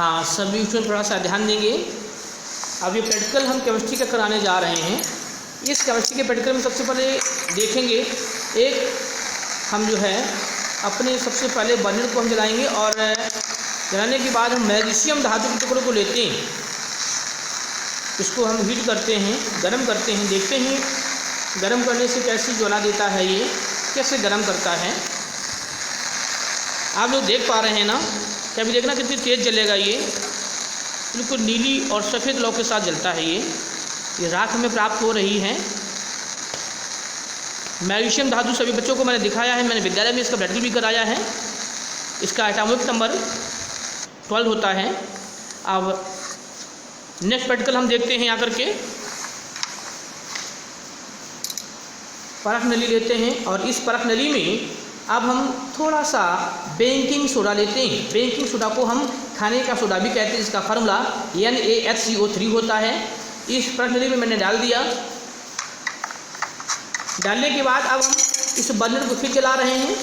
हाँ, सभी उसमें थोड़ा सा ध्यान देंगे। अब ये प्रैक्टिकल हम केमिस्ट्री का कराने जा रहे हैं। इस केमिस्ट्री के प्रैक्टिकल में सबसे पहले देखेंगे, एक हम जो है अपने सबसे पहले बर्नर को हम जलाएंगे और जलाने के बाद हम मैग्नीशियम धातु के टुकड़ों को लेते हैं, इसको हम हीट करते हैं, गर्म करते हैं, देखते हैं गर्म करने से कैसी ज्वाला देता है, ये कैसे गर्म करता है। आप लोग देख पा रहे हैं ना कि अभी देखना कितनी तेज़ जलेगा, ये बिल्कुल नीली और सफ़ेद लौ के साथ जलता है। ये राख हमें प्राप्त हो रही है। मैग्नीशियम धातु सभी बच्चों को मैंने दिखाया है, मैंने विद्यालय में इसका प्रैक्टिकल भी कराया है। इसका एटॉमिक नंबर 12 होता है। अब नेक्स्ट प्रैक्टिकल हम देखते हैं आकर के। परख नली लेते हैं और इस परख नली में अब हम थोड़ा सा बेकिंग सोडा लेते हैं। बेकिंग सोडा को हम खाने का सोडा भी कहते हैं, जिसका फार्मूला NaHCO3 होता है। इस परख नली में मैंने डाल दिया। डालने के बाद अब हम इस बर्नर को फिर जला रहे हैं।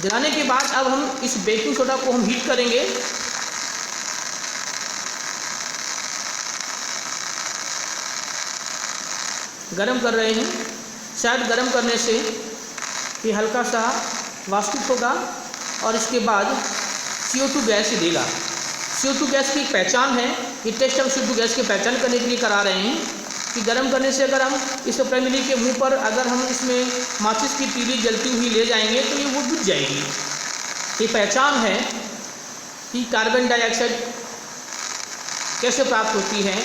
जलाने के बाद अब हम इस बेकिंग सोडा को हम हीट करेंगे। गरम कर रहे हैं। शायद गरम करने से ये हल्का सा वाष्पित होगा और इसके बाद CO2 गैस देगा। CO2 गैस की एक पहचान है। ये टेस्ट हम CO2 गैस की पहचान करने के लिए करा रहे हैं कि गर्म करने से अगर हम इस प्रणाली के मुंह पर अगर हम इसमें माचिस की तीली जलती हुई ले जाएंगे तो ये वो बुझ जाएगी। ये पहचान है कि कार्बन डाइऑक्साइड कैसे प्राप्त होती है।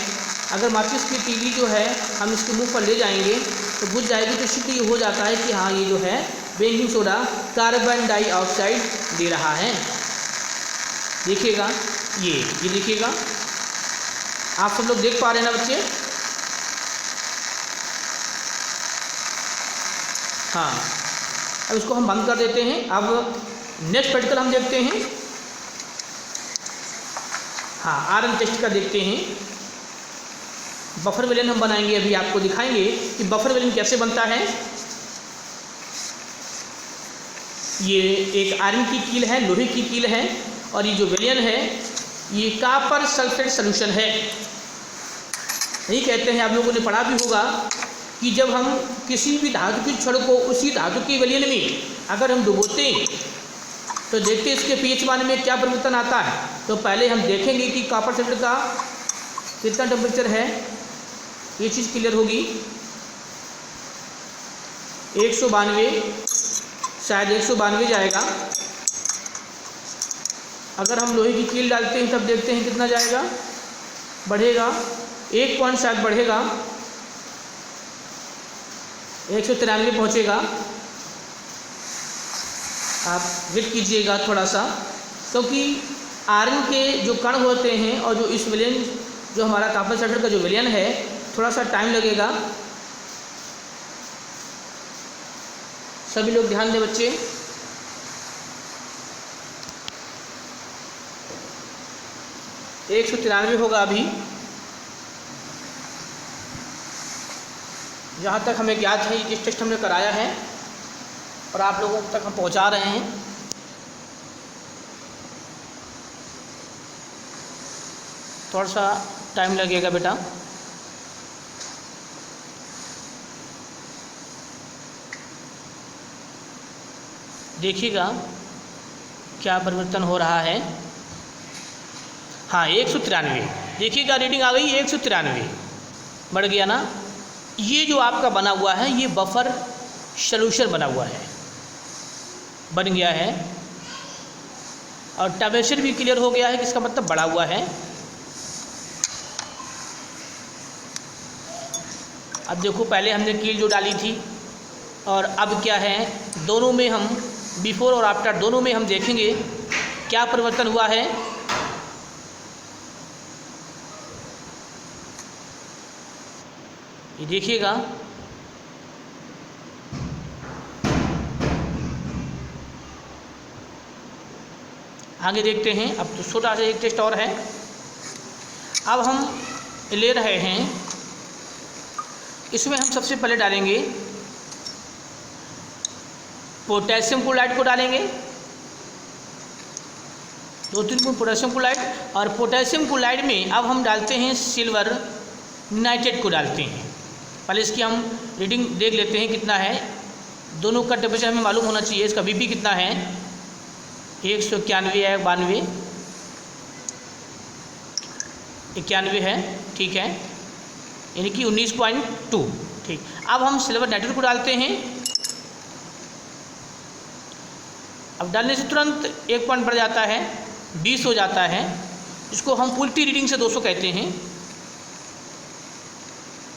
अगर माचिस की तीली जो है हम इसके मुंह पर ले जाएंगे तो बुझ जाएगी, तो सिद्ध ये हो जाता है कि हाँ, ये जो है बेकिंग सोडा कार्बन डाइऑक्साइड दे रहा है। देखिएगा, ये देखिएगा, आप सब लोग देख पा रहे हैं ना बच्चे? हाँ, अब इसको हम बंद कर देते हैं। अब नेक्स्ट प्रैक्टिकल हम देखते हैं। हाँ, आयरन टेस्ट का देखते हैं। बफर विलेन हम बनाएंगे, अभी आपको दिखाएंगे कि बफर विलेन कैसे बनता है। ये एक आयरन की कील है, लोहे की कील है, और ये जो विलेन है ये कॉपर सल्फेट सॉल्यूशन है। यही कहते हैं, आप लोगों ने पढ़ा भी होगा कि जब हम किसी भी धातु की छड़ को उसी धातु के विलयन में अगर हम डुबोते हैं तो देखते हैं इसके pH मान में क्या परिवर्तन आता है। तो पहले हम देखेंगे कि कॉपर सल्फेट का कितना टेम्परेचर है, ये चीज़ क्लियर होगी। 192, शायद 192 जाएगा। अगर हम लोहे की कील डालते हैं तब देखते हैं कितना जाएगा, बढ़ेगा 1 पॉइंट शायद बढ़ेगा, 193 पहुँचेगा। आप वेट कीजिएगा थोड़ा सा, क्योंकि आयरन के जो कण होते हैं और जो इस विलयन जो हमारा कॉपर सल्फेट का जो विलयन है, थोड़ा सा टाइम लगेगा। सभी लोग ध्यान दें बच्चे। एक 193 होगा अभी, जहाँ तक हमें ज्ञात है। ये टेस्ट हमने कराया है और आप लोगों तक हम पहुँचा रहे हैं। थोड़ा सा टाइम लगेगा बेटा। देखिएगा क्या परिवर्तन हो रहा है। हाँ, 193, देखिएगा रीडिंग आ गई 193, बढ़ गया ना। ये जो आपका बना हुआ है ये बफर सॉल्यूशन बना हुआ है, बन गया है। और टेम्परेचर भी क्लियर हो गया है, इसका मतलब बढ़ा हुआ है। अब देखो, पहले हमने कील जो डाली थी और अब क्या है, दोनों में हम बिफोर और आफ्टर दोनों में हम देखेंगे क्या परिवर्तन हुआ है। ये देखिएगा, आगे देखते हैं। अब तो छोटा सा एक टेस्ट और है। अब हम ले रहे हैं, इसमें हम सबसे पहले डालेंगे पोटेशियम क्लोराइड को डालेंगे। 2-3 बूंद पोटेशियम क्लोराइड, और पोटेशियम क्लोराइड में अब हम डालते हैं सिल्वर नाइट्रेट को डालते हैं। पहले इसकी हम रीडिंग देख लेते हैं कितना है। दोनों का टेम्परेचर हमें मालूम होना चाहिए। इसका बीपी कितना है, 191 या 91 है, ठीक है, यानी कि 19.2, ठीक। अब हम सिल्वर नाइट्रेट को डालते हैं। अब डालने से तुरंत 1 पॉइंट बढ़ जाता है, 20 हो जाता है। इसको हम उल्टी रीडिंग से 200 कहते हैं।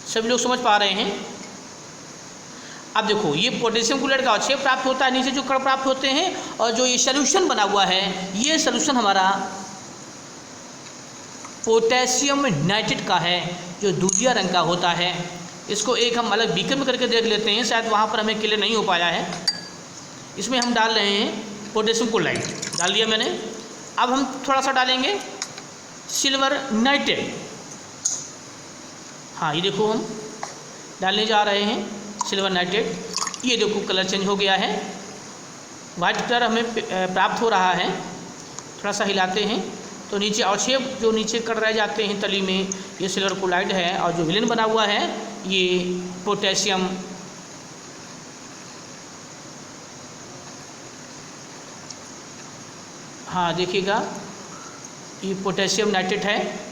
सभी लोग समझ पा रहे हैं। अब देखो, ये पोटेशियम क्लोराइड का अवक्षेप प्राप्त होता है, नीचे जो कण प्राप्त होते हैं, और जो ये सॉल्यूशन बना हुआ है, ये सॉल्यूशन हमारा पोटेशियम नाइट्रेट का है, जो दूधिया रंग का होता है। इसको एक हम अलग बीकर में करके देख लेते हैं, शायद वहाँ पर हमें क्लियर नहीं हो पाया है। इसमें हम डाल रहे हैं पोटेशियम क्लोराइड, डाल दिया मैंने। अब हम थोड़ा सा डालेंगे सिल्वर नाइट्रेट। हाँ, ये देखो हम डालने जा रहे हैं सिल्वर नाइट्रेट। ये देखो कलर चेंज हो गया है, वाइट कलर हमें प्राप्त हो रहा है। थोड़ा सा हिलाते हैं तो नीचे अवक्षेप जो नीचे कण रह जाते हैं तली में, ये सिल्वर क्लोराइड है, और जो विलेन बना हुआ है ये पोटेशियम हाँ देखिएगा, ये पोटेशियम नाइट्रेट है।